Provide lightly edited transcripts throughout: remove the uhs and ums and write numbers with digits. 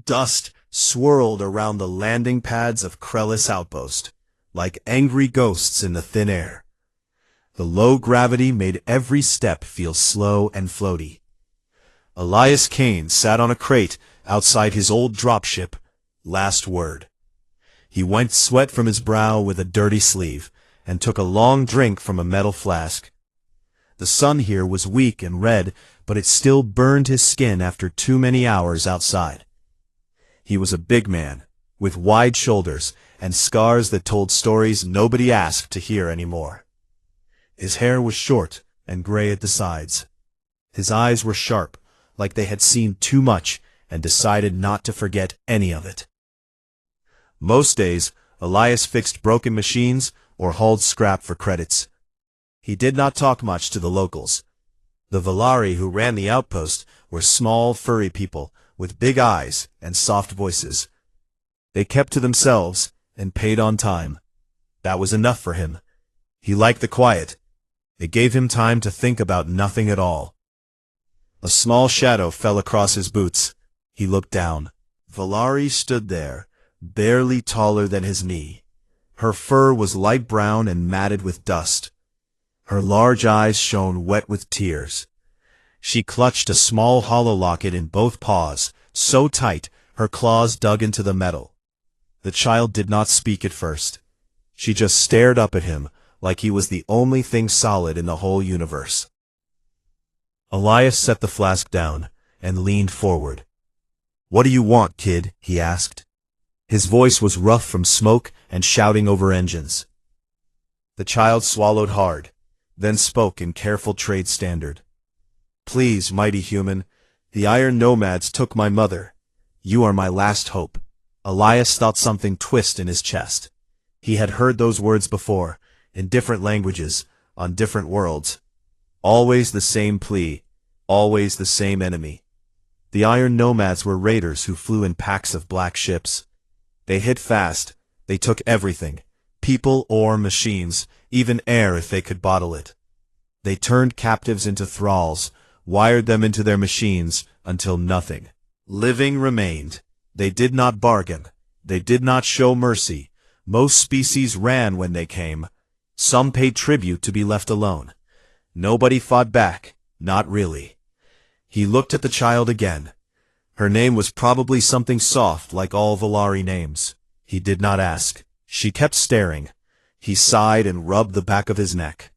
dust swirled around the landing pads of Krellis Outpost, like angry ghosts in the thin air. The low gravity made every step feel slow and floaty. Elias Kane sat on a crate outside his old dropship, Last Word. He wiped sweat from his brow with a dirty sleeve, and took a long drink from a metal flask. The sun here was weak and red, but it still burned his skin after too many hours outside. He was a big man, with wide shoulders and scars that told stories nobody asked to hear anymore. His hair was short and gray at the sides. His eyes were sharp, like they had seen too much and decided not to forget any of it. Most days, Elias fixed broken machines or hauled scrap for credits. He did not talk much to the locals. The Valari who ran the outpost were small, furry people with big eyes and soft voices. They kept to themselves and paid on time. That was enough for him. He liked the quiet. It gave him time to think about nothing at all. A small shadow fell across his boots. He looked down. Valari stood there, barely taller than his knee. Her fur was light brown and matted with dust. Her large eyes shone wet with tears. She clutched a small hollow locket in both paws, so tight her claws dug into the metal. The child did not speak at first. She just stared up at him, like he was the only thing solid in the whole universe. Elias set the flask down and leaned forward. "What do you want, kid?" he asked. His voice was rough from smoke and shouting over engines. The child swallowed hard, then spoke in careful trade standard. "Please, mighty human, the Iron Nomads took my mother. You are my last hope." Elias felt something twist in his chest. He had heard those words before, in different languages, on different worlds. Always the same plea, always the same enemy. The Iron Nomads were raiders who flew in packs of black ships. They hit fast. They took everything, people or machines, even air if they could bottle it. They turned captives into thralls, wired them into their machines until nothing living remained. They did not bargain. They did not show mercy. Most species ran when they came. Some paid tribute to be left alone. Nobody fought back, not really. He looked at the child again. Her name was probably something soft like all Valari names. He did not ask. She kept staring. He sighed and rubbed the back of his neck.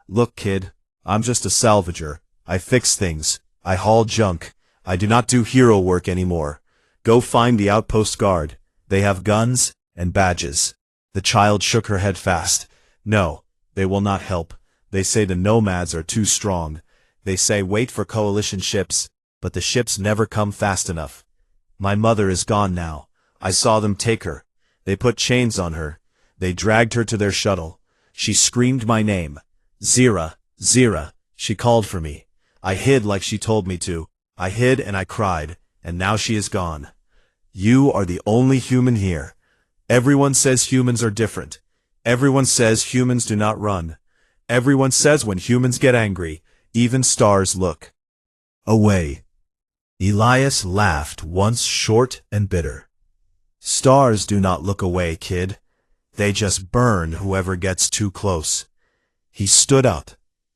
"Look, kid, I'm just a salvager. I fix things. I haul junk. I do not do hero work anymore. Go find the outpost guard. They have guns and badges." The child shook her head fast. "No, they will not help. They say the Nomads are too strong. They say wait for coalition ships, but the ships never come fast enough. My mother is gone now. I saw them take her. They put chains on her. They dragged her to their shuttle. She screamed my name. Zira, Zira. She called for me. I hid like she told me to. I hid and I cried, and now she is gone. You are the only human here. Everyone says humans are different. Everyone says humans do not run. Everyone says when humans get angry, even stars look away." Elias laughed once, short and bitter. "Stars do not look away, kid. They just burn whoever gets too close." He stood up.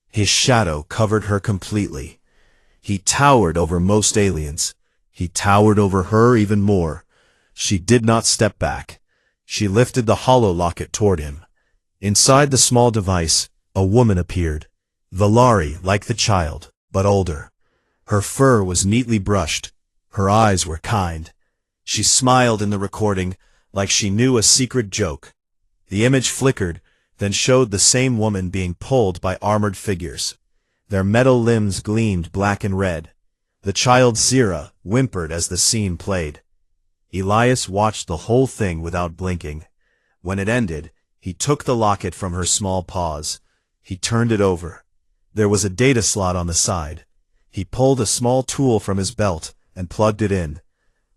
His shadow covered her completely. He towered over most aliens. He towered over her even more. She did not step back. She lifted the hollow locket toward him. Inside the small device, a woman appeared. Valari, like the child, but older. Her fur was neatly brushed. Her eyes were kind. She smiled in the recording, like she knew a secret joke. The image flickered, then showed the same woman being pulled by armored figures. Their metal limbs gleamed black and red. The child Zira whimpered as the scene played. Elias watched the whole thing without blinking. When it ended, he took the locket from her small paws. He turned it over. There was a data slot on the side. He pulled a small tool from his belt and plugged it in.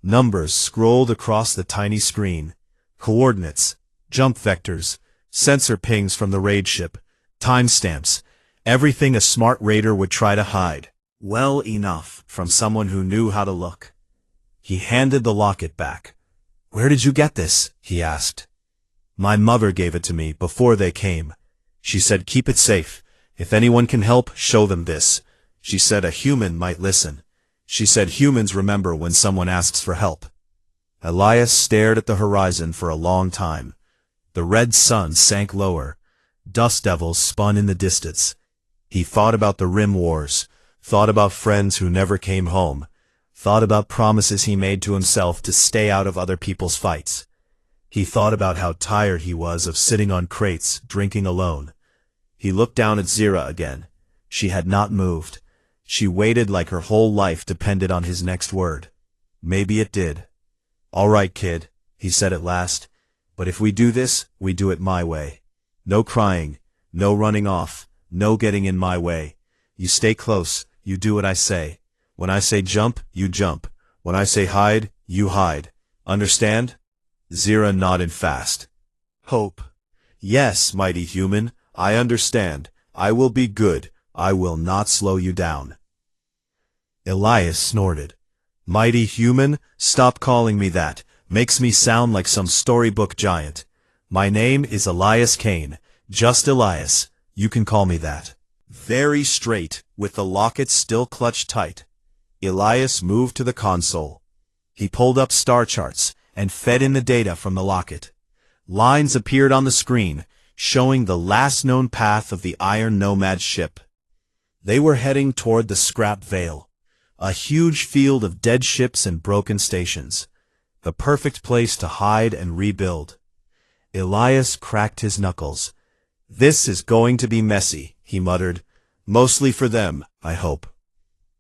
Numbers scrolled across the tiny screen. Coordinates, jump vectors, sensor pings from the raid ship, timestamps, everything a smart raider would try to hide. Well enough from someone who knew how to look. He handed the locket back. "Where did you get this?" he asked. "My mother gave it to me before they came. She said keep it safe. If anyone can help, show them this. She said a human might listen. She said humans remember when someone asks for help." Elias stared at the horizon for a long time. The red sun sank lower. Dust devils spun in the distance. He thought about the Rim Wars, thought about friends who never came home, thought about promises he made to himself to stay out of other people's fights. He thought about how tired he was of sitting on crates, drinking alone. He looked down at Zira again. She had not moved. She waited like her whole life depended on his next word. Maybe it did. "All right, kid," he said at last. "But if we do this, we do it my way. No crying, no running off, no getting in my way. You stay close, you do what I say. When I say jump, you jump. When I say hide, you hide. Understand?" Zira nodded fast. "Hope. Yes, mighty human, I understand. I will be good. I will not slow you down." Elias snorted. "Mighty human, stop calling me that. Makes me sound like some storybook giant. My name is Elias Kane. Just Elias. You can call me that." Very straight, with the locket still clutched tight, Elias moved to the console. He pulled up star charts and fed in the data from the locket. Lines appeared on the screen, showing the last known path of the Iron Nomad ship. They were heading toward the Scrap Veil, a huge field of dead ships and broken stations, the perfect place to hide and rebuild. Elias cracked his knuckles. "This is going to be messy," he muttered. "Mostly for them, I hope."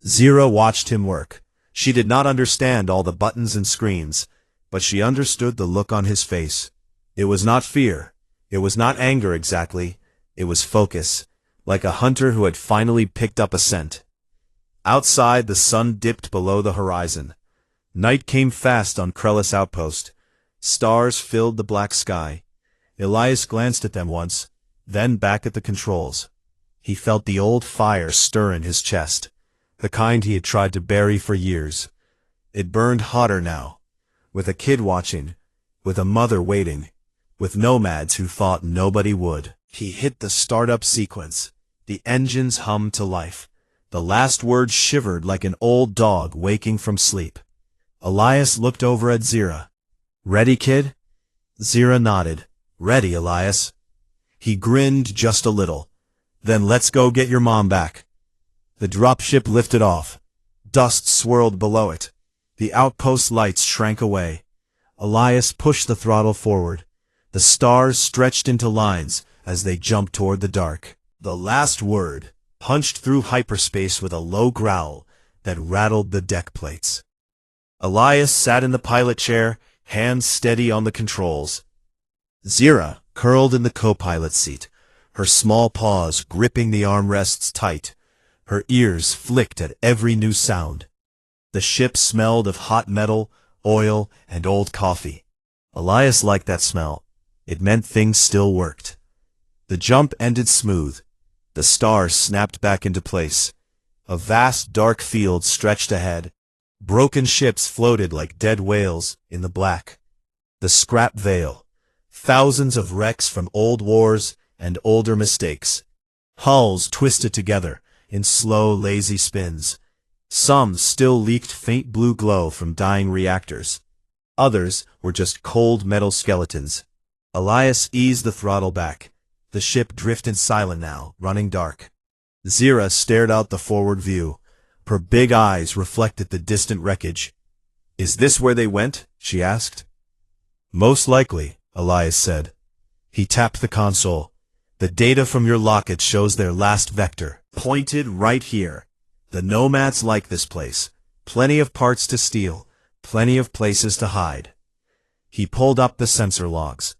Zira watched him work. She did not understand all the buttons and screens, but she understood the look on his face. It was not fear. It was not anger exactly. It was focus, like a hunter who had finally picked up a scent. Outside, the sun dipped below the horizon. Night came fast on Krellis Outpost. Stars filled the black sky. Elias glanced at them once, then back at the controls. He felt the old fire stir in his chest, the kind he had tried to bury for years. It burned hotter now, with a kid watching, with a mother waiting, with nomads who thought nobody would. He hit the startup sequence. The engines hummed to life. The last word shivered like an old dog waking from sleep. Elias looked over at Zira. "Ready, kid?" Zira nodded. "Ready, Elias." He grinned just a little. "Then let's go get your mom back." The dropship lifted off. Dust swirled below it. The outpost lights shrank away. Elias pushed the throttle forward. The stars stretched into lines as they jumped toward the dark. The last word punched through hyperspace with a low growl that rattled the deck plates. Elias sat in the pilot chair, hands steady on the controls. Zira curled in the co-pilot seat, her small paws gripping the armrests tight. Her ears flicked at every new sound. The ship smelled of hot metal, oil, and old coffee. Elias liked that smell. It meant things still worked. The jump ended smooth. The stars snapped back into place. A vast dark field stretched ahead. Broken ships floated like dead whales in the black. The Scrap Veil. Thousands of wrecks from old wars and older mistakes. Hulls twisted together in slow, lazy spins. Some still leaked faint blue glow from dying reactors. Others were just cold metal skeletons. Elias eased the throttle back. The ship drifted silent now, running dark. Zira stared out the forward view. Her big eyes reflected the distant wreckage. "Is this where they went?" she asked. "Most likely," Elias said. He tapped the console. "The data from your locket shows their last vector, pointed right here. The Nomads like this place. Plenty of parts to steal, plenty of places to hide." He pulled up the sensor logs.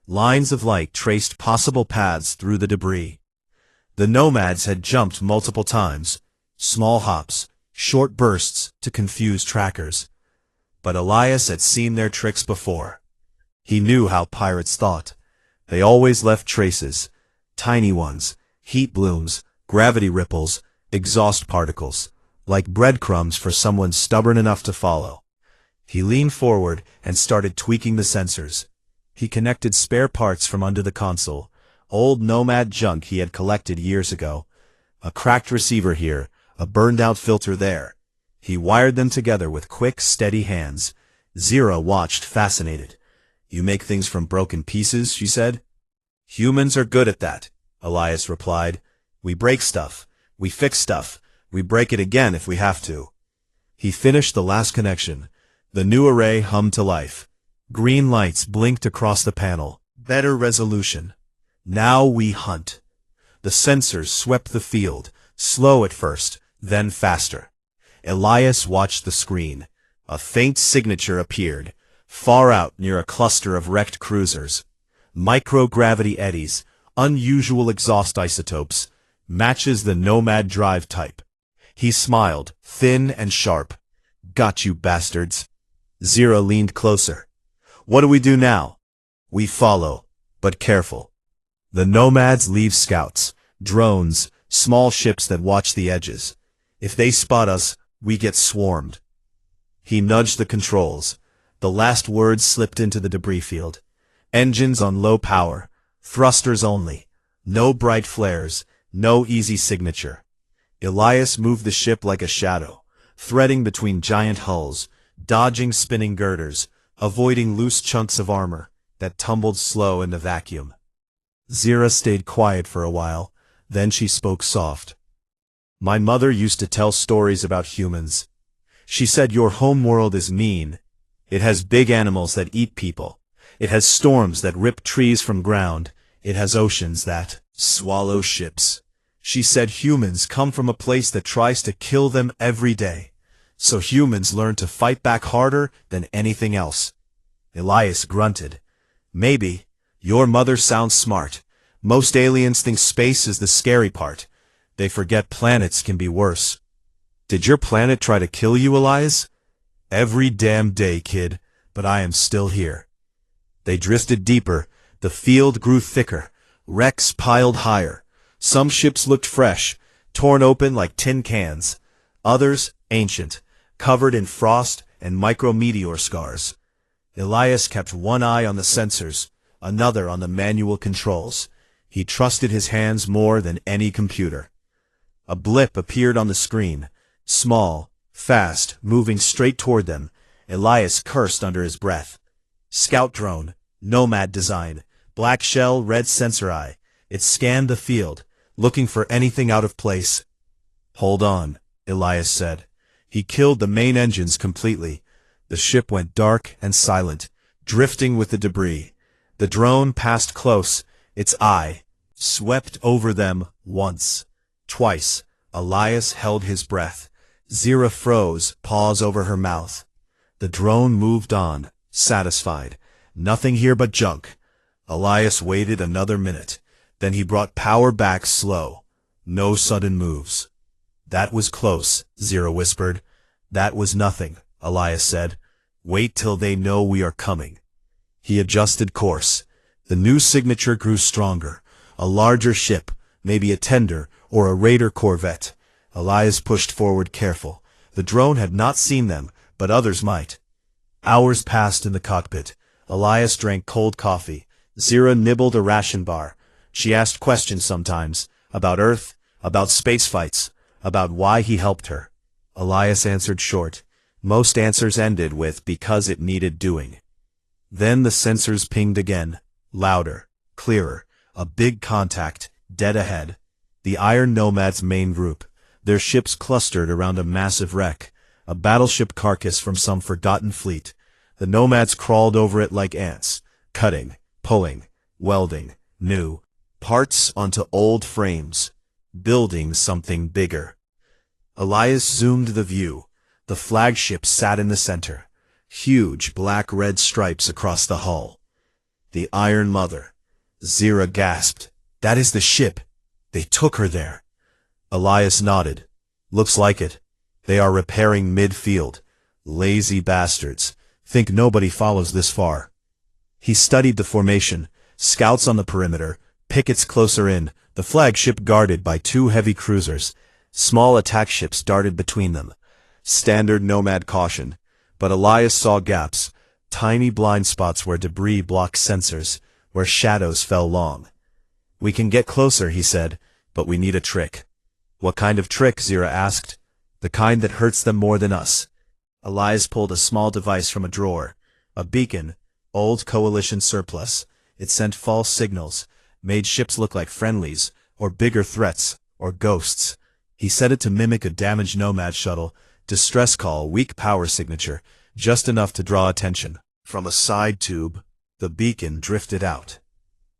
Lines of light traced possible paths through the debris. The Nomads had jumped multiple times, small hops, short bursts to confuse trackers. But Elias had seen their tricks before. He knew how pirates thought. They always left traces, tiny ones, heat blooms, gravity ripples, exhaust particles, like breadcrumbs for someone stubborn enough to follow. He leaned forward and started tweaking the sensors. He connected spare parts from under the console, old Nomad junk he had collected years ago. A cracked receiver here, a burned-out filter there. He wired them together with quick, steady hands. Zira watched, fascinated. "You make things from broken pieces," she said. "Humans are good at that," Elias replied. "We break stuff. We fix stuff. We break it again if we have to." He finished the last connection. The new array hummed to life. Green lights blinked across the panel. Better resolution. Now we hunt. The sensors swept the field, slow at first, then faster. Elias watched the screen. A faint signature appeared, far out near a cluster of wrecked cruisers. Microgravity eddies, unusual exhaust isotopes, matches the Nomad drive type. He smiled, thin and sharp. "Got you, bastards." Zira leaned closer. "What do we do now?" "We follow, but careful. The Nomads leave scouts, drones, small ships that watch the edges. If they spot us, we get swarmed." He nudged the controls. The last words slipped into the debris field. "Engines on low power. Thrusters only. No bright flares. No easy signature." Elias moved the ship like a shadow, threading between giant hulls, dodging spinning girders, avoiding loose chunks of armor that tumbled slow in the vacuum. Zira stayed quiet for a while, then she spoke soft. "My mother used to tell stories about humans. She said your homeworld is mean. It has big animals that eat people. It has storms that rip trees from ground. It has oceans that swallow ships. She said humans come from a place that tries to kill them every day. So humans learn to fight back harder than anything else." Elias grunted. "Maybe. Your mother sounds smart. Most aliens think space is the scary part. They forget planets can be worse." "Did your planet try to kill you, Elias?" "Every damn day, kid, but I am still here." They drifted deeper. The field grew thicker. Wrecks piled higher. Some ships looked fresh, torn open like tin cans. Others, ancient, covered in frost and micrometeor scars. Elias kept one eye on the sensors, another on the manual controls. He trusted his hands more than any computer. A blip appeared on the screen. Small, fast, moving straight toward them. Elias cursed under his breath. Scout drone, Nomad design, black shell, red sensor eye. It scanned the field, looking for anything out of place. "Hold on," Elias said. He killed the main engines completely. The ship went dark and silent, drifting with the debris. The drone passed close. Its eye swept over them once. Twice, Elias held his breath. Zira froze, paws over her mouth. The drone moved on, satisfied. Nothing here but junk. Elias waited another minute. Then he brought power back slow. No sudden moves. "That was close," Zira whispered. "That was nothing," Elias said. "Wait till they know we are coming." He adjusted course. The new signature grew stronger. A larger ship, maybe a tender or a raider corvette. Elias pushed forward careful. The drone had not seen them, but others might. Hours passed in the cockpit. Elias drank cold coffee. Zira nibbled a ration bar. She asked questions sometimes, about Earth, about space fights, about why he helped her. Elias answered short. Most answers ended with "because it needed doing." Then the sensors pinged again, louder, clearer. A big contact, dead ahead. The Iron Nomads' main group. Their ships clustered around a massive wreck, a battleship carcass from some forgotten fleet. The Nomads crawled over it like ants, cutting, pulling, welding, new parts onto old frames, building something bigger. Elias zoomed the view. The flagship sat in the center, huge black-red stripes across the hull. The Iron Mother. Zira gasped. "That is the ship. They took her there." Elias nodded. "Looks like it. They are repairing mid-field. Lazy bastards. Think nobody follows this far." He studied the formation. Scouts on the perimeter, pickets closer in, the flagship guarded by two heavy cruisers. Small attack ships darted between them. Standard Nomad caution. But Elias saw gaps, tiny blind spots where debris blocked sensors, where shadows fell long. "We can get closer," he said, "but we need a trick." "What kind of trick?" Zira asked. "The kind that hurts them more than us." Elias pulled a small device from a drawer. A beacon, old Coalition surplus. It sent false signals, made ships look like friendlies, or bigger threats, or ghosts. He set it to mimic a damaged Nomad shuttle, distress call, weak power signature, just enough to draw attention. From a side tube, the beacon drifted out.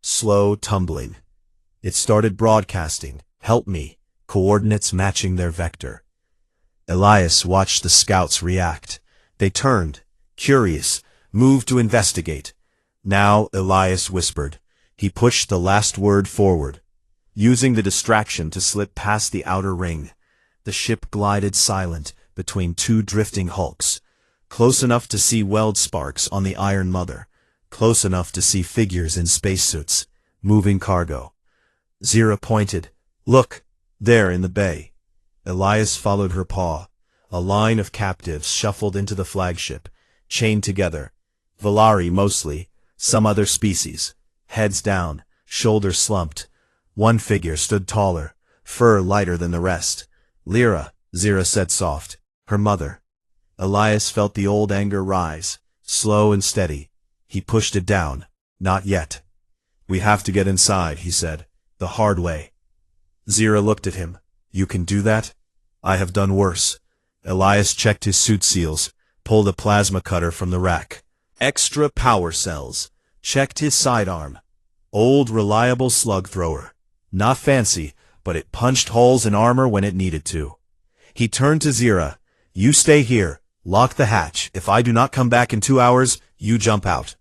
Slow tumbling. It started broadcasting, "Help me," coordinates matching their vector. Elias watched the scouts react. They turned, curious, moved to investigate. Now, Elias whispered. He pushed the last word forward, using the distraction to slip past the outer ring. The ship glided silent between two drifting hulks, close enough to see weld sparks on the Iron Mother, close enough to see figures in spacesuits, moving cargo. Zira pointed. "Look, there in the bay." Elias followed her paw. A line of captives shuffled into the flagship, chained together. Valari mostly, some other species. Heads down, shoulders slumped. One figure stood taller, fur lighter than the rest. "Lyra," Zira said soft. "Her mother." Elias felt the old anger rise, slow and steady. He pushed it down. "Not yet." "We have to get inside," he said. "The hard way." Zira looked at him. "You can do that?" "I have done worse." Elias checked his suit seals, pulled a plasma cutter from the rack. Extra power cells. Checked his sidearm. Old reliable slug thrower. Not fancy, but it punched holes in armor when it needed to. He turned to Zira. "You stay here. Lock the hatch. If I do not come back in 2 hours, you jump out.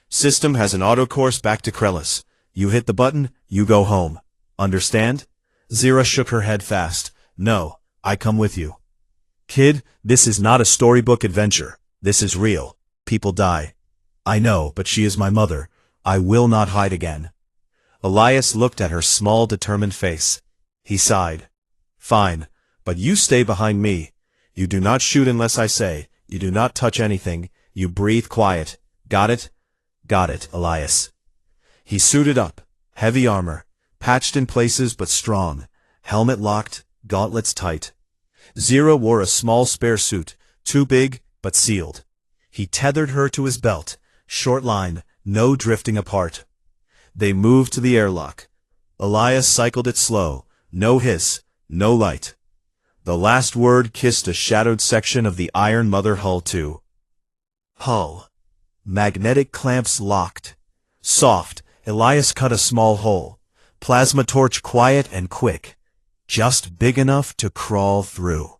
System has an auto course back to Krellis. You hit the button, you go home. Understand?" Zira shook her head fast. "No, I come with you." "Kid, this is not a storybook adventure. This is real. People die." "I know, but she is my mother. I will not hide again." Elias looked at her small, determined face. He sighed. "Fine, but you stay behind me. You do not shoot unless I say. You do not touch anything. You breathe quiet. Got it?" "Got it, Elias." He suited up. Heavy armor, patched in places but strong. Helmet locked, gauntlets tight. Zira wore a small spare suit, too big but sealed. He tethered her to his belt, short line, no drifting apart. They moved to the airlock. Elias cycled it slow, no hiss, no light. The last word kissed a shadowed section of the Iron Mother hull too. Hull. Magnetic clamps locked. Soft, Elias cut a small hole. Plasma torch quiet and quick. Just big enough to crawl through.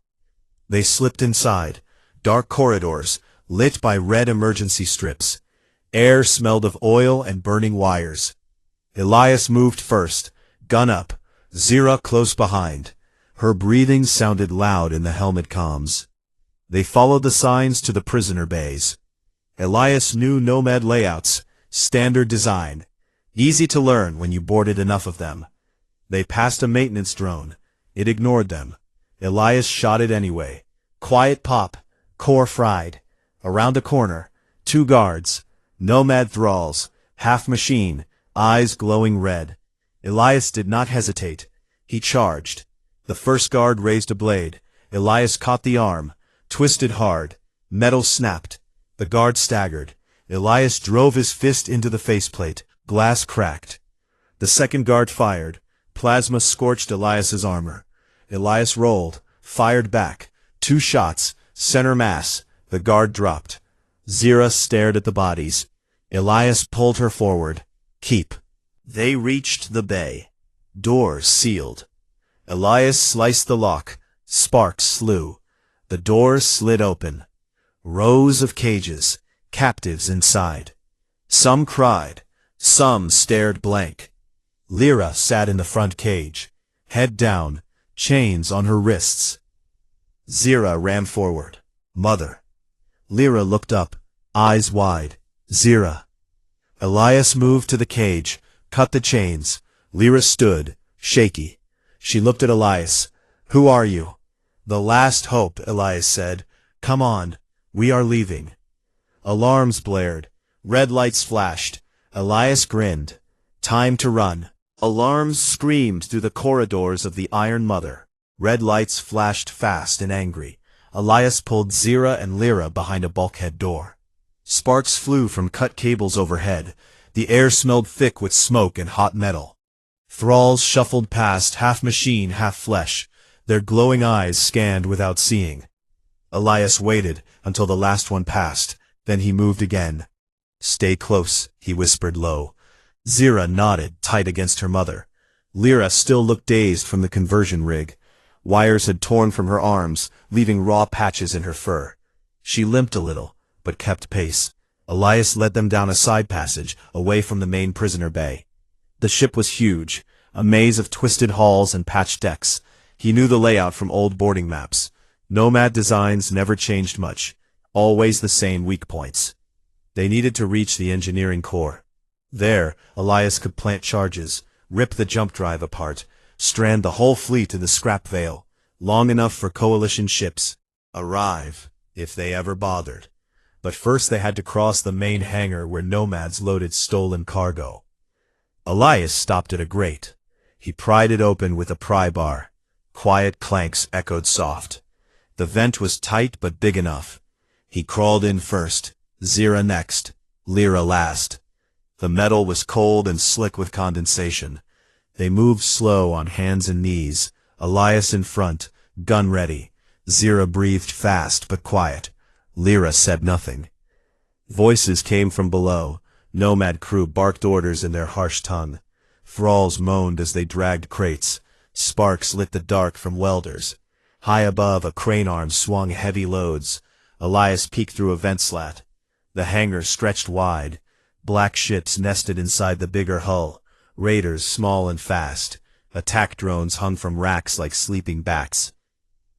They slipped inside. Dark corridors, lit by red emergency strips. Air smelled of oil and burning wires. Elias moved first, gun up, Zira close behind. Her breathing sounded loud in the helmet comms. They followed the signs to the prisoner bays. Elias knew Nomad layouts, standard design. Easy to learn when you boarded enough of them. They passed a maintenance drone. It ignored them. Elias shot it anyway. Quiet pop, core fried. Around a corner, 2 guards. Nomad thralls, half machine, eyes glowing red. Elias did not hesitate. He charged. The first guard raised a blade. Elias caught the arm, twisted hard. Metal snapped. The guard staggered. Elias drove his fist into the faceplate. Glass cracked. The second guard fired. Plasma scorched Elias's armor. Elias rolled, fired back. 2 shots, center mass. The guard dropped. Zira stared at the bodies. Elias pulled her forward. Keep. They reached the bay. Doors sealed. Elias sliced the lock. Sparks slew. The doors slid open. Rows of cages, captives inside. Some cried. Some stared blank. Lyra sat in the front cage, head down, chains on her wrists. Zira ran forward. Mother. Lyra looked up, eyes wide. Zira. Elias moved to the cage, cut the chains. Lyra stood, shaky. She looked at Elias. Who are you? The last hope, Elias said. Come on. We are leaving. Alarms blared. Red lights flashed. Elias grinned. Time to run. Alarms screamed through the corridors of the Iron Mother. Red lights flashed fast and angry. Elias pulled Zira and Lyra behind a bulkhead door. Sparks flew from cut cables overhead. The air smelled thick with smoke and hot metal. Thralls shuffled past, half machine, half flesh. Their glowing eyes scanned without seeing. Elias waited until the last one passed. Then he moved again. "Stay close," he whispered low. Zira nodded, tight against her mother. Lyra still looked dazed from the conversion rig. Wires had torn from her arms, leaving raw patches in her fur. She limped a little, but kept pace. Elias led them down a side passage, away from the main prisoner bay. The ship was huge, a maze of twisted halls and patched decks. He knew the layout from old boarding maps. Nomad designs never changed much, always the same weak points. They needed to reach the engineering core. There, Elias could plant charges, rip the jump drive apart, strand the whole fleet in the scrap veil, long enough for coalition ships. Arrive, if they ever bothered. But first they had to cross the main hangar where Nomads loaded stolen cargo. Elias stopped at a grate. He pried it open with a pry bar. Quiet clanks echoed soft. The vent was tight but big enough. He crawled in first, Zira next, Lyra last. The metal was cold and slick with condensation. They moved slow on hands and knees, Elias in front, gun ready. Zira breathed fast but quiet. Lyra said nothing. Voices came from below. Nomad crew barked orders in their harsh tongue. Thralls moaned as they dragged crates. Sparks lit the dark from welders. High above, a crane arm swung heavy loads. Elias peeked through a vent slat. The hangar stretched wide. Black ships nested inside the bigger hull. Raiders small and fast. Attack drones hung from racks like sleeping bats.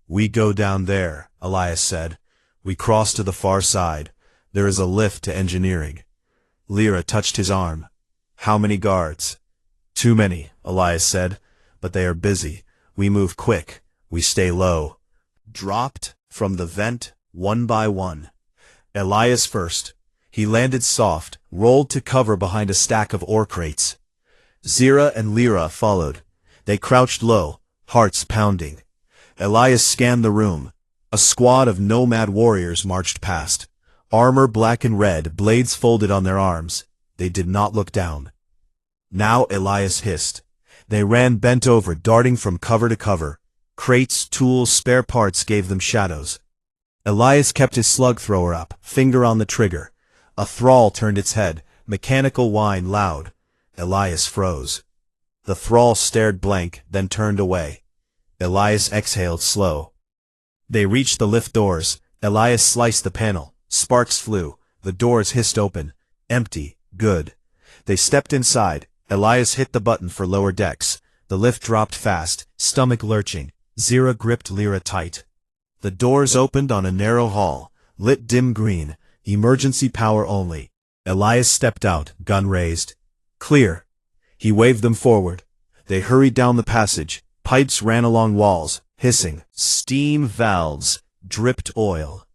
"We go down there," Elias said. "We cross to the far side. There is a lift to engineering." Lyra touched his arm. "How many guards?" "Too many," Elias said. "But they are busy. We move quick. We stay low." Dropped from the vent, one by one. Elias first. He landed soft, rolled to cover behind a stack of ore crates. Zira and Lyra followed. They crouched low, hearts pounding. Elias scanned the room. A squad of nomad warriors marched past. Armor black and red, blades folded on their arms. They did not look down. Now Elias hissed. They ran bent over, darting from cover to cover. Crates, tools, spare parts gave them shadows. Elias kept his slug thrower up, finger on the trigger. A thrall turned its head, mechanical whine loud. Elias froze. The thrall stared blank, then turned away. Elias exhaled slow. They reached the lift doors. Elias sliced the panel. Sparks flew. The doors hissed open. Empty. Good. They stepped inside. Elias hit the button for lower decks. The lift dropped fast, stomach lurching. Zira gripped Lyra tight. The doors opened on a narrow hall, lit dim green, emergency power only. Elias stepped out, gun raised. Clear. He waved them forward. They hurried down the passage. Pipes ran along walls, hissing. Steam valves dripped oil.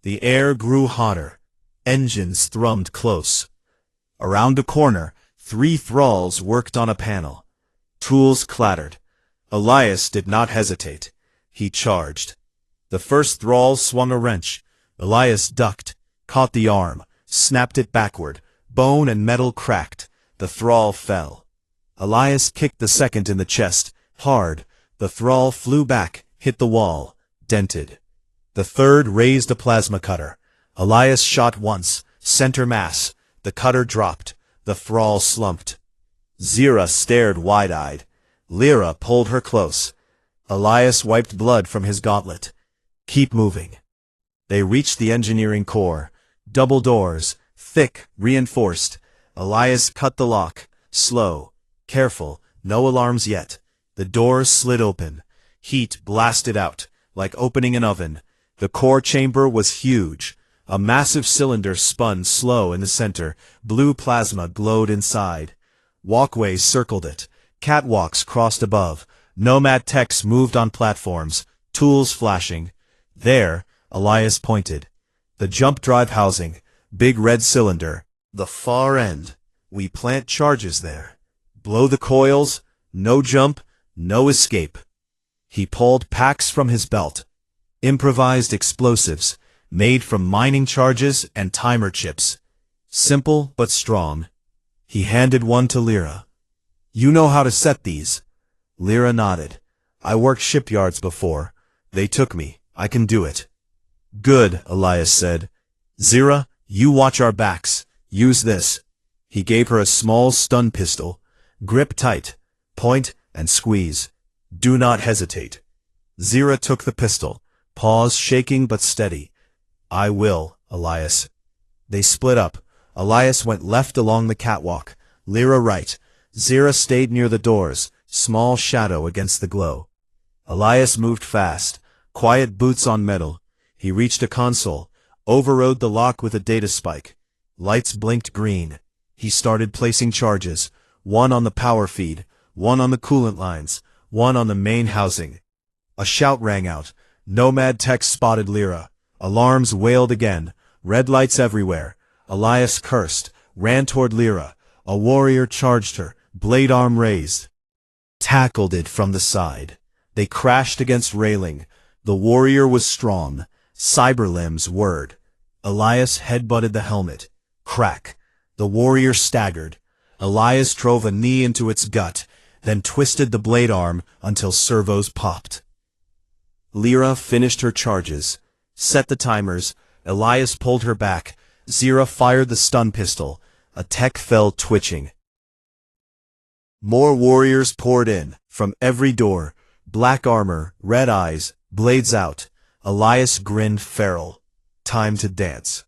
The air grew hotter. Engines thrummed close. Around a corner, 3 thralls worked on a panel. Tools clattered. Elias did not hesitate. He charged. The first thrall swung a wrench. Elias ducked, caught the arm, snapped it backward. Bone and metal cracked. The thrall fell. Elias kicked the second in the chest, hard. The thrall flew back, hit the wall, dented. The third raised a plasma cutter. Elias shot once, center mass. The cutter dropped. The thrall slumped. Zira stared wide-eyed. Lyra pulled her close. Elias wiped blood from his gauntlet. Keep moving. They reached the engineering core. Double doors, thick, reinforced. Elias cut the lock. Slow, careful, no alarms yet. The doors slid open. Heat blasted out, like opening an oven. The core chamber was huge. A massive cylinder spun slow in the center. Blue plasma glowed inside. Walkways circled it. Catwalks crossed above. Nomad techs moved on platforms, tools flashing. There, Elias pointed. The jump drive housing, big red cylinder, the far end. We plant charges there. Blow the coils, no jump, no escape. He pulled packs from his belt. Improvised explosives, made from mining charges and timer chips. Simple but strong. He handed one to Lyra. You know how to set these. Lyra nodded. I worked shipyards before. They took me. I can do it. Good, Elias said. Zira, you watch our backs. Use this. He gave her a small stun pistol. Grip tight. Point and squeeze. Do not hesitate. Zira took the pistol. Paws shaking but steady. I will, Elias. They split up. Elias went left along the catwalk. Lyra right. Zira stayed near the doors, small shadow against the glow. Elias moved fast. Quiet boots on metal. He reached a console. Overrode the lock with a data spike. Lights blinked green. He started placing charges. One on the power feed. One on the coolant lines. One on the main housing. A shout rang out. Nomad tech spotted Lyra. Alarms wailed again. Red lights everywhere. Elias cursed. Ran toward Lyra. A warrior charged her. Blade arm raised. Tackled it from the side. They crashed against railing. The warrior was strong. Cyber limbs whirred. Elias headbutted the helmet. Crack. The warrior staggered. Elias drove a knee into its gut, then twisted the blade arm until servos popped. Lyra finished her charges. Set the timers. Elias pulled her back. Zira fired the stun pistol. A tech fell twitching. More warriors poured in, from every door. Black armor, red eyes, blades out. Elias grinned feral. Time to dance.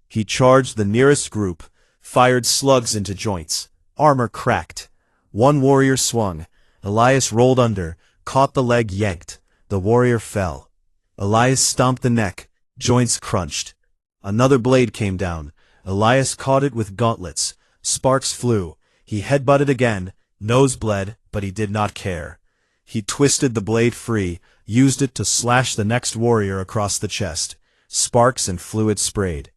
He charged the nearest group, fired slugs into joints. Armor cracked. One warrior swung. Elias rolled under, caught the leg yanked. The warrior fell. Elias stomped the neck. Joints crunched. Another blade came down. Elias caught it with gauntlets. Sparks flew. He headbutted again. Nose bled, but he did not care. He twisted the blade free, used it to slash the next warrior across the chest. Sparks and fluid sprayed.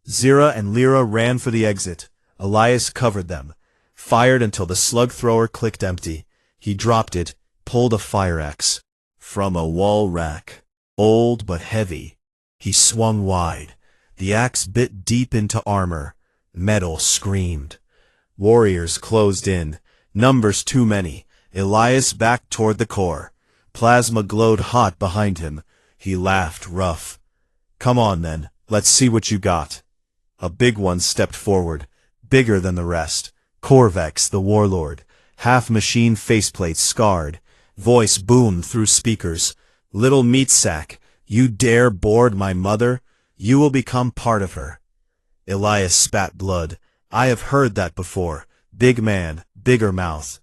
Zira and Lyra ran for the exit. Elias covered them. Fired until the slug thrower clicked empty. He dropped it, pulled a fire axe. From a wall rack. Old but heavy. He swung wide. The axe bit deep into armor. Metal screamed. Warriors closed in. Numbers too many. Elias backed toward the core. Plasma glowed hot behind him. He laughed rough. Come on then, let's see what you got. A big one stepped forward. Bigger than the rest. Corvex, the warlord. Half-machine faceplate scarred. Voice boomed through speakers. Little meat sack, you dare board my mother? You will become part of her. Elias spat blood. I have heard that before. Big man, bigger mouth.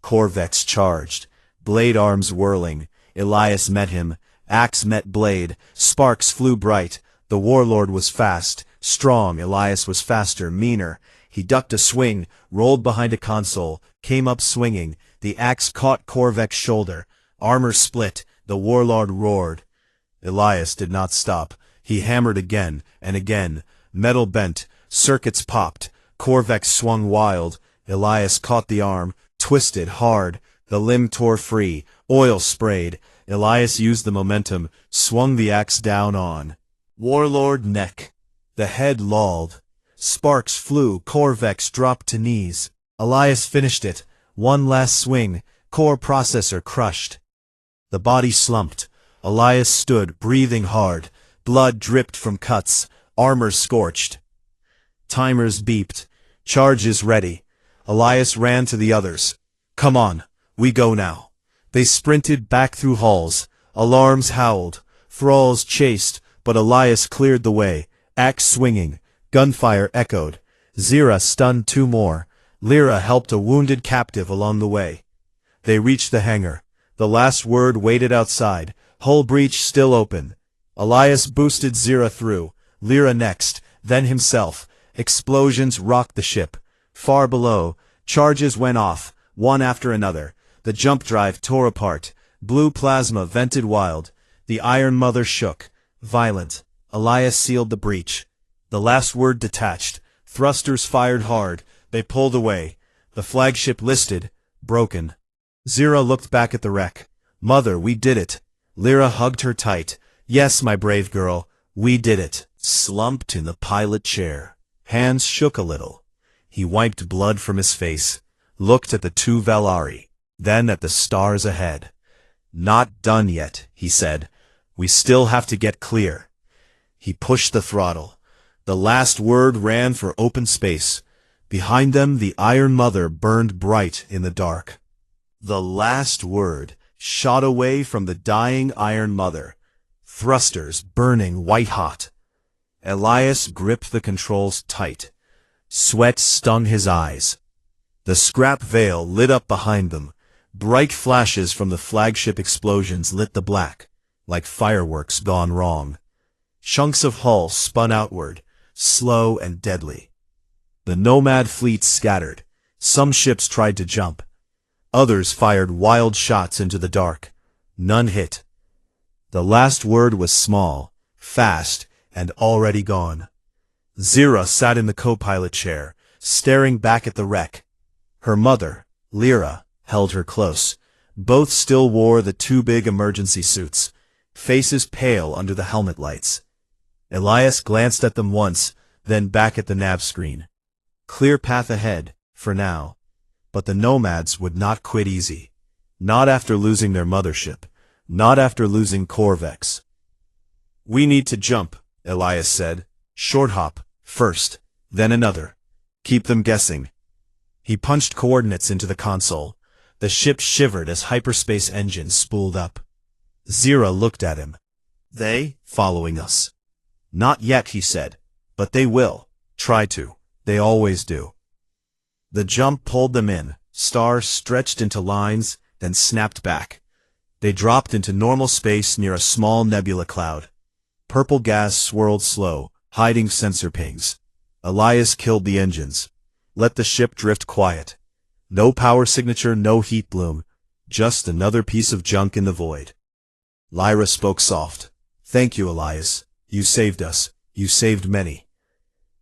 Corvex charged. Blade arms whirling. Elias met him. Axe met blade. Sparks flew bright. The warlord was fast. Strong. Elias was faster, meaner. He ducked a swing, rolled behind a console, came up swinging. The axe caught Corvex's shoulder. Armor split. The warlord roared. Elias did not stop. He hammered again and again. Metal bent. Circuits popped. Corvex swung wild. Elias caught the arm, twisted hard. The limb tore free. Oil sprayed. Elias used the momentum, swung the axe down on warlord neck. The head lolled. Sparks flew. Corvex dropped to knees. Elias finished it. One last swing. Core processor crushed. The body slumped. Elias stood, breathing hard. Blood dripped from cuts. Armor scorched. Timers beeped. Charges ready. Elias ran to the others. Come on, we go now. They sprinted back through halls. Alarms howled. Thralls chased, but Elias cleared the way. Axe swinging. Gunfire echoed. Zira stunned two more. Lyra helped a wounded captive along the way. They reached the hangar. The last word waited outside. Hull breach still open. Elias boosted Zira through. Lyra next, then himself. Explosions rocked the ship. Far below, charges went off, one after another. The jump drive tore apart. Blue plasma vented wild. The Iron Mother shook. Violent. Elias sealed the breach. The last word detached. Thrusters fired hard. They pulled away. The flagship listed, broken. Zira looked back at the wreck. Mother, we did it. Lyra hugged her tight. Yes, my brave girl, we did it. Slumped in the pilot chair. Hands shook a little. He wiped blood from his face, looked at the two Valari, then at the stars ahead. Not done yet, he said. We still have to get clear. He pushed the throttle. The last word ran for open space. Behind them, the Iron Mother burned bright in the dark. The last word shot away from the dying Iron Mother, thrusters burning white-hot. Elias gripped the controls tight. Sweat stung his eyes. The scrap veil lit up behind them. Bright flashes from the flagship explosions lit the black, like fireworks gone wrong. Chunks of hull spun outward, slow and deadly. The Nomad fleet scattered. Some ships tried to jump. Others fired wild shots into the dark. None hit. The last word was small, fast, and already gone. Zira sat in the co-pilot chair, staring back at the wreck. Her mother, Lyra, held her close. Both still wore the two big emergency suits, faces pale under the helmet lights. Elias glanced at them once, then back at the nav screen. Clear path ahead, for now. But the Nomads would not quit easy. Not after losing their mothership. Not after losing Corvex. We need to jump, Elias said. Short hop, first, then another. Keep them guessing. He punched coordinates into the console. The ship shivered as hyperspace engines spooled up. Zira looked at him. They, following us. Not yet, he said. But they will. Try to. They always do. The jump pulled them in. Stars stretched into lines, then snapped back. They dropped into normal space near a small nebula cloud. Purple gas swirled slow, hiding sensor pings. Elias killed the engines. Let the ship drift quiet. No power signature, no heat bloom. Just another piece of junk in the void. Lyra spoke soft. Thank you, Elias. You saved us. You saved many.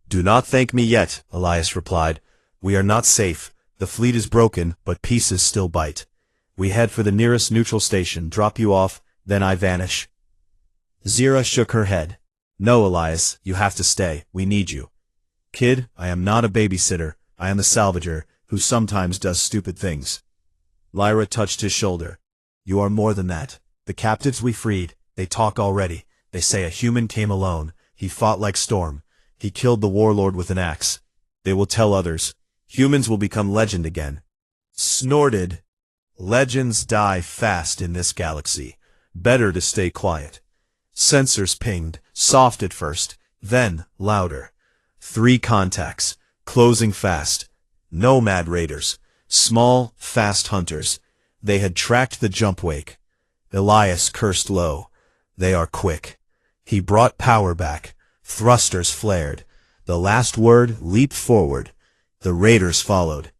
Do not thank me yet, Elias replied. We are not safe. The fleet is broken, but pieces still bite. We head for the nearest neutral station, drop you off, then I vanish. Zira shook her head. No, Elias, you have to stay. We need you. Kid, I am not a babysitter. I am a salvager, who sometimes does stupid things. Lyra touched his shoulder. You are more than that. The captives we freed, they talk already. They say a human came alone. He fought like Storm. He killed the warlord with an axe. They will tell others. Humans will become legend again. Snorted. Legends die fast in this galaxy. Better to stay quiet. Sensors pinged, soft at first, then louder. 3 contacts, closing fast. Nomad raiders. Small, fast hunters. They had tracked the jump wake. Elias cursed low. They are quick. He brought power back. Thrusters flared. The last word leaped forward. The raiders followed.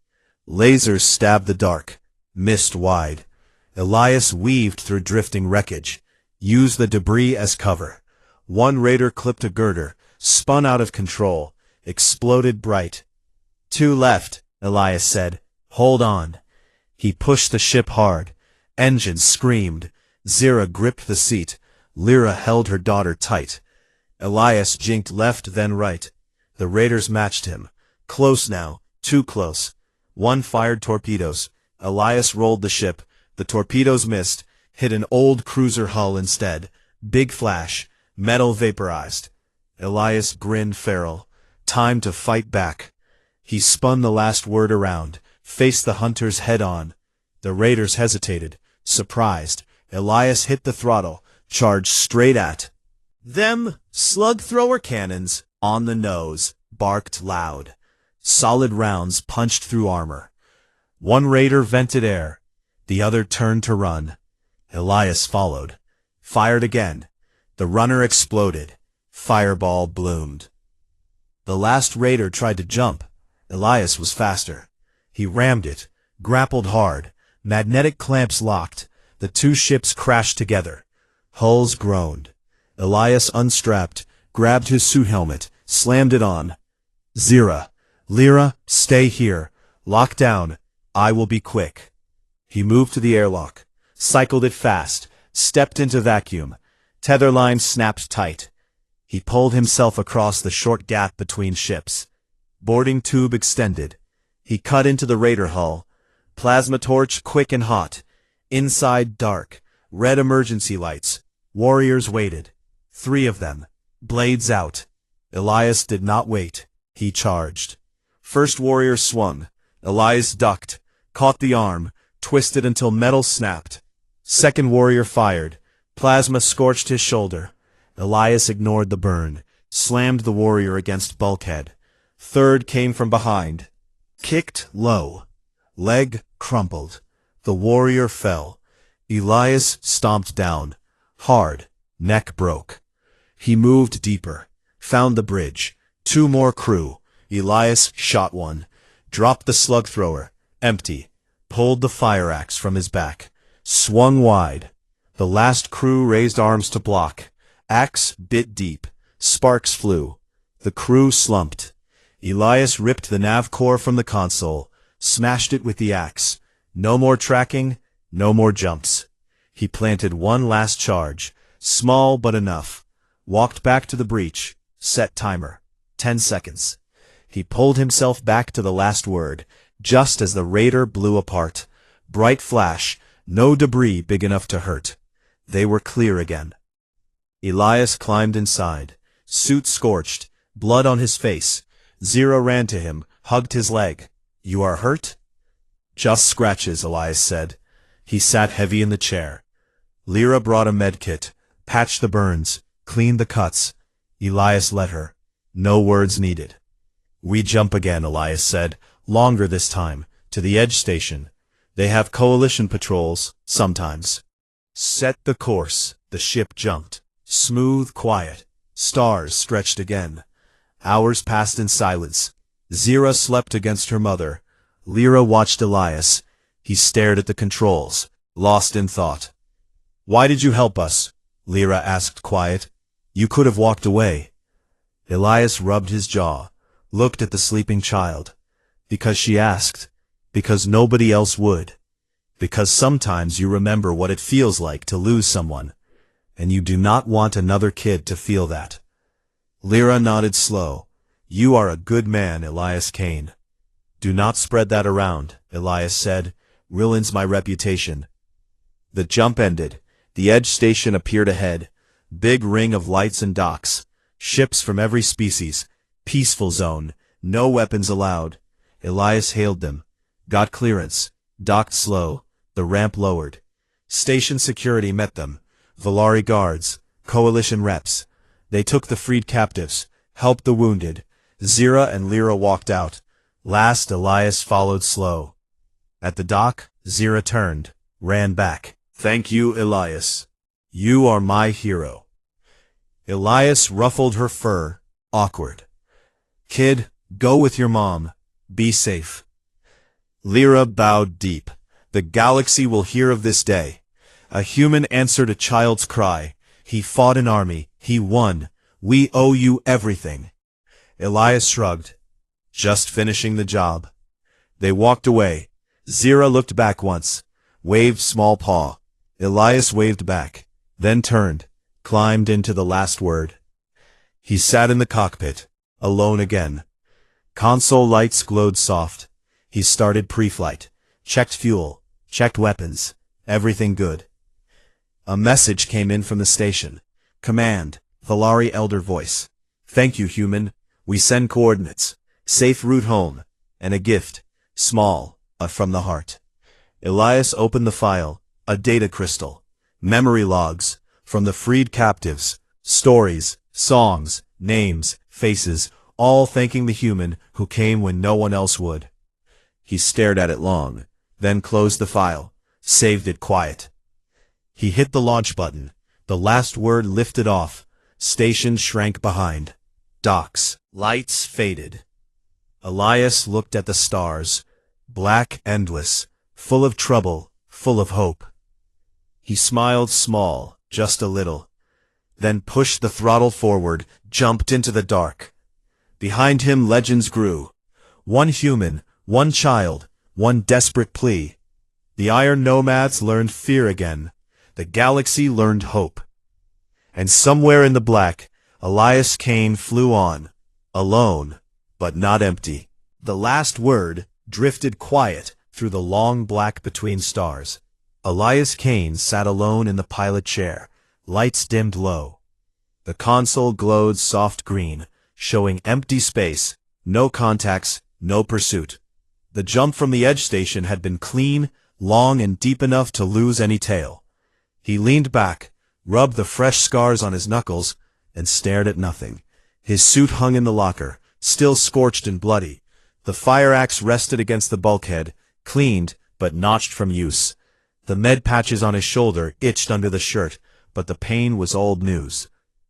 Lasers stabbed the dark. Missed wide. Elias weaved through drifting wreckage. Used the debris as cover. One raider clipped a girder. Spun out of control. Exploded bright. 2 left, Elias said. Hold on. He pushed the ship hard. Engines screamed. Zira gripped the seat. Lyra held her daughter tight. Elias jinked left then right. The raiders matched him. Close now, too close. One fired torpedoes. Elias rolled the ship. The torpedoes missed, hit an old cruiser hull instead. Big flash. Metal vaporized. Elias grinned feral. Time to fight back. He spun the last word around, faced the hunters head on. The raiders hesitated, surprised. Elias hit the throttle, charged straight at them. Slug thrower cannons, on the nose, barked loud. Solid rounds punched through armor. One raider vented air. The other turned to run. Elias followed. Fired again. The runner exploded. Fireball bloomed. The last raider tried to jump. Elias was faster. He rammed it, grappled hard. Magnetic clamps locked. The 2 ships crashed together. Hulls groaned. Elias unstrapped, grabbed his suit helmet, slammed it on. Zira, Lyra, stay here. Lock down. I will be quick. He moved to the airlock, cycled it fast, stepped into vacuum. Tether line snapped tight. He pulled himself across the short gap between ships. Boarding tube extended. He cut into the raider hull. Plasma torch quick and hot. Inside dark. Red emergency lights. Warriors waited. 3 of them. Blades out. Elias did not wait. He charged. First warrior swung. Elias ducked. Caught the arm. Twisted until metal snapped. Second warrior fired. Plasma scorched his shoulder. Elias ignored the burn. Slammed the warrior against bulkhead. Third came from behind. Kicked low. Leg crumpled. The warrior fell. Elias stomped down. Hard. Neck broke. He moved deeper. Found the bridge. 2 more crew. Elias shot one. Dropped the slug thrower. Empty. Pulled the fire axe from his back. Swung wide. The last crew raised arms to block. Axe bit deep. Sparks flew. The crew slumped. Elias ripped the nav core from the console. Smashed it with the axe. No more tracking. No more jumps. He planted one last charge. Small but enough. Walked back to the breach. Set timer. 10 seconds. He pulled himself back to the last word, just as the raider blew apart. Bright flash, no debris big enough to hurt. They were clear again. Elias climbed inside. Suit scorched, blood on his face. Zira ran to him, hugged his leg. You are hurt? Just scratches, Elias said. He sat heavy in the chair. Lyra brought a medkit, patched the burns, cleaned the cuts. Elias let her. No words needed. We jump again, Elias said. Longer this time, to the edge station. They have coalition patrols, sometimes. Set the course. The ship jumped. Smooth, quiet. Stars stretched again. Hours passed in silence. Zira slept against her mother. Lyra watched Elias. He stared at the controls, lost in thought. Why did you help us? Lyra asked quiet. You could have walked away. Elias rubbed his jaw, looked at the sleeping child. Because she asked. Because nobody else would. Because sometimes you remember what it feels like to lose someone, and you do not want another kid to feel that. Lyra nodded slow. You are a good man, Elias Kane. Do not spread that around, Elias said. Ruins my reputation. The jump ended. The edge station appeared ahead. Big ring of lights and docks. Ships from every species. Peaceful zone. No weapons allowed. Elias hailed them. Got clearance. Docked slow. The ramp lowered. Station security met them. Valari guards. Coalition reps. They took the freed captives. Helped the wounded. Zira and Lyra walked out. Last, Elias followed slow. At the dock, Zira turned. Ran back. Thank you, Elias. You are my hero. Elias ruffled her fur. Awkward. Kid, go with your mom. Be safe. Lyra bowed deep. The galaxy will hear of this day. A human answered a child's cry. He fought an army. He won. We owe you everything. Elias shrugged. Just finishing the job. They walked away. Zira looked back once. Waved small paw. Elias waved back. Then turned. Climbed into the last word. He sat in the cockpit. Alone again. Console lights glowed soft. He started pre-flight. Checked fuel. Checked weapons. Everything good. A message came in from the station. Command. Valari elder voice. Thank you, human. We send coordinates. Safe route home. And a gift. Small, but from the heart. Elias opened the file. A data crystal. Memory logs. From the freed captives. Stories, songs, names, faces, all thanking the human who came when no one else would. He stared at it long, then closed the file, saved it quiet. He hit the launch button. The last word lifted off. Station shrank behind. Docks. Lights faded. Elias looked at the stars. Black, endless, full of trouble, full of hope. He smiled small, just a little. then pushed the throttle forward, jumped into the dark. Behind him legends grew. One human, one child, one desperate plea. The Iron Nomads learned fear again. The galaxy learned hope. And somewhere in the black, Elias Kane flew on, alone, but not empty. The last word drifted quiet through the long black between stars. Elias Kane sat alone in the pilot chair, lights dimmed low. The console glowed soft green, showing empty space, no contacts, no pursuit. The jump from the edge station had been clean, long and deep enough to lose any tail. He leaned back, rubbed the fresh scars on his knuckles, and stared at nothing. His suit hung in the locker, still scorched and bloody. The fire axe rested against the bulkhead, cleaned, but notched from use. The med patches on his shoulder itched under the shirt, but the pain was old news.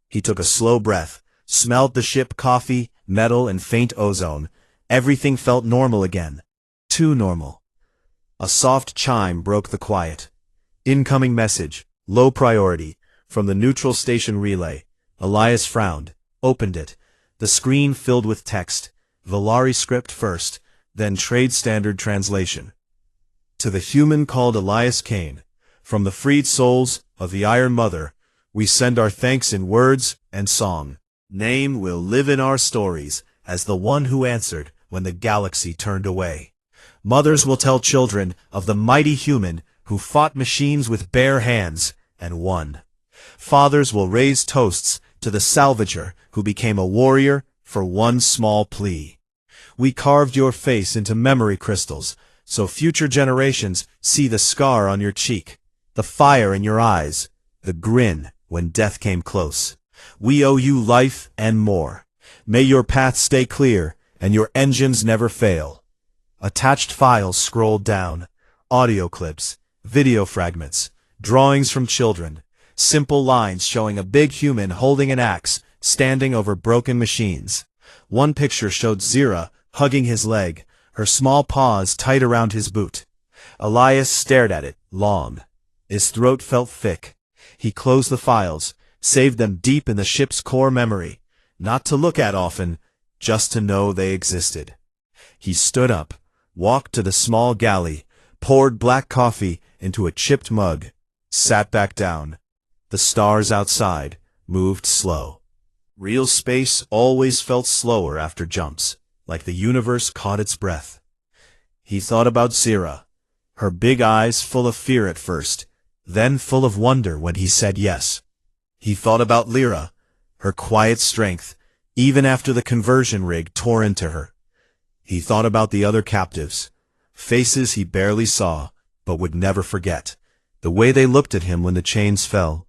He took a slow breath, smelled the ship coffee, metal, and faint ozone. Everything felt normal again. Too normal. A soft chime broke the quiet. Incoming message, low priority, from the neutral station relay. Elias frowned, opened it. The screen filled with text. Valari script first, then trade standard translation. To the human called Elias Kane, from the freed souls of the Iron Mother, we send our thanks in words and song. Name will live in our stories as the one who answered when the galaxy turned away. Mothers will tell children of the mighty human who fought machines with bare hands and won. Fathers will raise toasts to the salvager who became a warrior for one small plea. We carved your face into memory crystals, so future generations see the scar on your cheek, the fire in your eyes, the grin when death came close. We owe you life and more. May your path stay clear and your engines never fail. Attached files scrolled down, audio clips, video fragments, drawings from children, simple lines showing a big human holding an axe, standing over broken machines. One picture showed Zira hugging his leg, her small paws tight around his boot. Elias stared at it, long. His throat felt thick. He closed the files, saved them deep in the ship's core memory, not to look at often, just to know they existed. He stood up, walked to the small galley, poured black coffee into a chipped mug, sat back down. The stars outside moved slow. Real space always felt slower after jumps, like the universe caught its breath. He thought about Zira, her big eyes full of fear at first, then full of wonder when he said yes. He thought about Lyra, her quiet strength, even after the conversion rig tore into her. He thought about the other captives, faces he barely saw, but would never forget, the way they looked at him when the chains fell,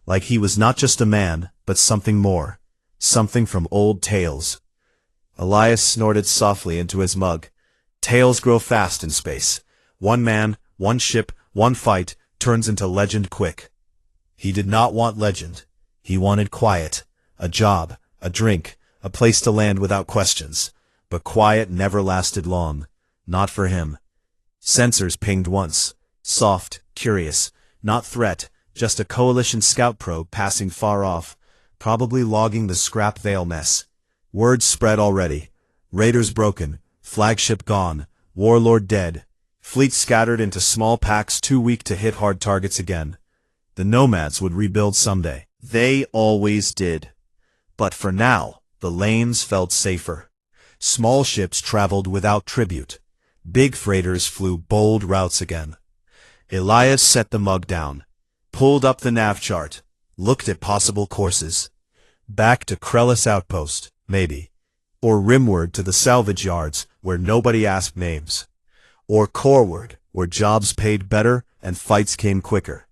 like he was not just a man, but something more, something from old tales. Elias snorted softly into his mug. Tales grow fast in space. One man, one ship, one fight turns into legend quick. He did not want legend. He wanted quiet, a job, a drink, a place to land without questions. But quiet never lasted long. Not for him. Sensors pinged once. Soft, curious, not threat, just a coalition scout probe passing far off, probably logging the scrap veil mess. Words spread already. Raiders broken, flagship gone, warlord dead, fleet scattered into small packs too weak to hit hard targets again. The Nomads would rebuild someday. They always did. But for now, the lanes felt safer. Small ships traveled without tribute. Big freighters flew bold routes again. Elias set the mug down, pulled up the nav chart, looked at possible courses. Back to Krellis Outpost, maybe. Or rimward to the salvage yards, where nobody asked names. Or coreward, where jobs paid better and fights came quicker.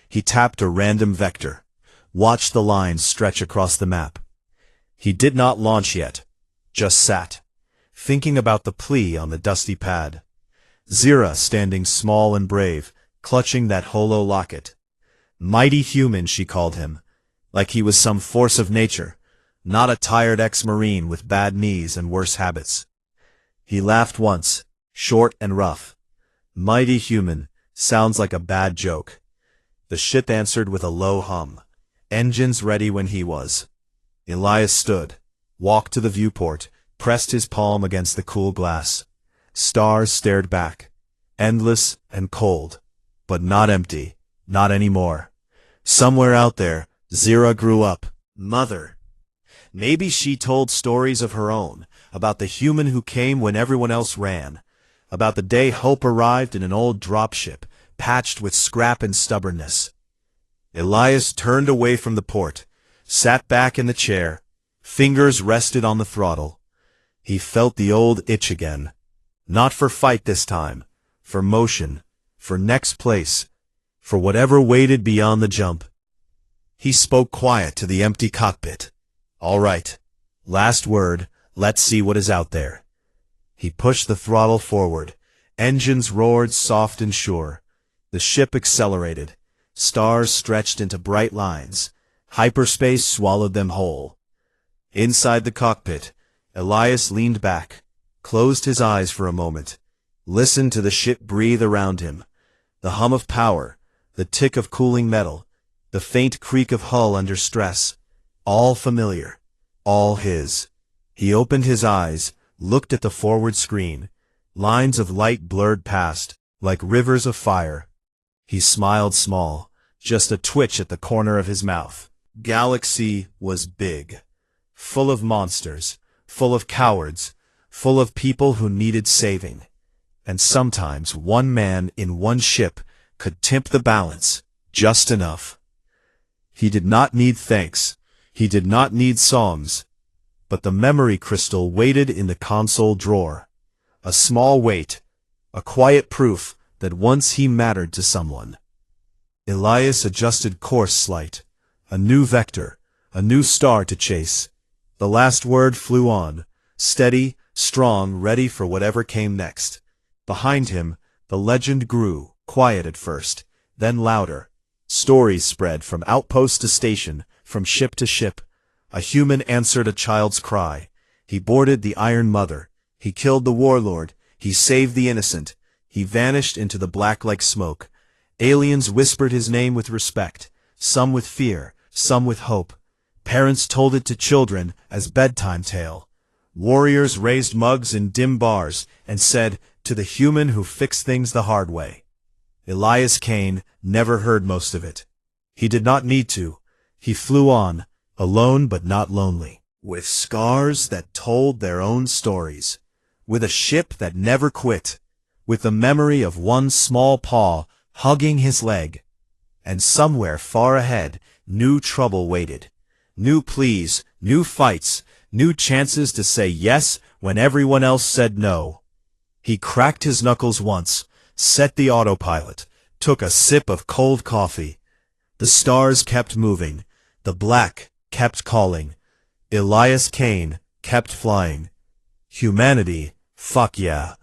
He tapped a random vector, watched the lines stretch across the map. He did not launch yet, just sat, thinking about the plea on the dusty pad. Zira standing small and brave, clutching that holo locket. Mighty human, she called him, like he was some force of nature, not a tired ex-marine with bad knees and worse habits. He laughed once, short and rough. Mighty human sounds like a bad joke. The ship answered with a low hum. engines ready when he was. Elias stood, walked to the viewport, pressed his palm against the cool glass. Stars stared back, endless and cold, but not empty, not anymore. Somewhere out there, Zira grew up. Mother. Maybe she told stories of her own, about the human who came when everyone else ran, about the day hope arrived in an old dropship, patched with scrap and stubbornness. Elias turned away from the port, sat back in the chair, fingers rested on the throttle. He felt the old itch again. Not for fight this time, for motion, for next place, for whatever waited beyond the jump. He spoke quiet to the empty cockpit. All right. Last word, let's see what is out there. He pushed the throttle forward. Engines roared soft and sure. The ship accelerated. Stars stretched into bright lines. Hyperspace swallowed them whole. Inside the cockpit, Elias leaned back, closed his eyes for a moment, listened to the ship breathe around him. The hum of power, the tick of cooling metal, the faint creak of hull under stress. All familiar, all his. He opened his eyes, looked at the forward screen. Lines of light blurred past, like rivers of fire. He smiled small, just a twitch at the corner of his mouth. Galaxy was big, full of monsters, full of cowards, full of people who needed saving. And sometimes one man in one ship could tip the balance, just enough. He did not need thanks, he did not need songs, but the memory crystal waited in the console drawer. A small weight, a quiet proof that once he mattered to someone. Elias adjusted course slight, a new vector, a new star to chase. The last word flew on, steady, strong, ready for whatever came next. Behind him, the legend grew, quiet at first, then louder. Stories spread from outpost to station, from ship to ship. A human answered a child's cry. He boarded the Iron Mother. He killed the warlord. He saved the innocent. He vanished into the black like smoke. Aliens whispered his name with respect, some with fear, some with hope. Parents told it to children as bedtime tale. Warriors raised mugs in dim bars and said, "To the human who fixed things the hard way." Elias Kane never heard most of it. He did not need to. He flew on, alone but not lonely, with scars that told their own stories, with a ship that never quit, with the memory of one small paw hugging his leg. And somewhere far ahead, new trouble waited. New pleas, new fights, new chances to say yes when everyone else said no. He cracked his knuckles once, set the autopilot, took a sip of cold coffee. The stars kept moving. The black kept calling. Elias Kane kept flying. Humanity, fuck yeah.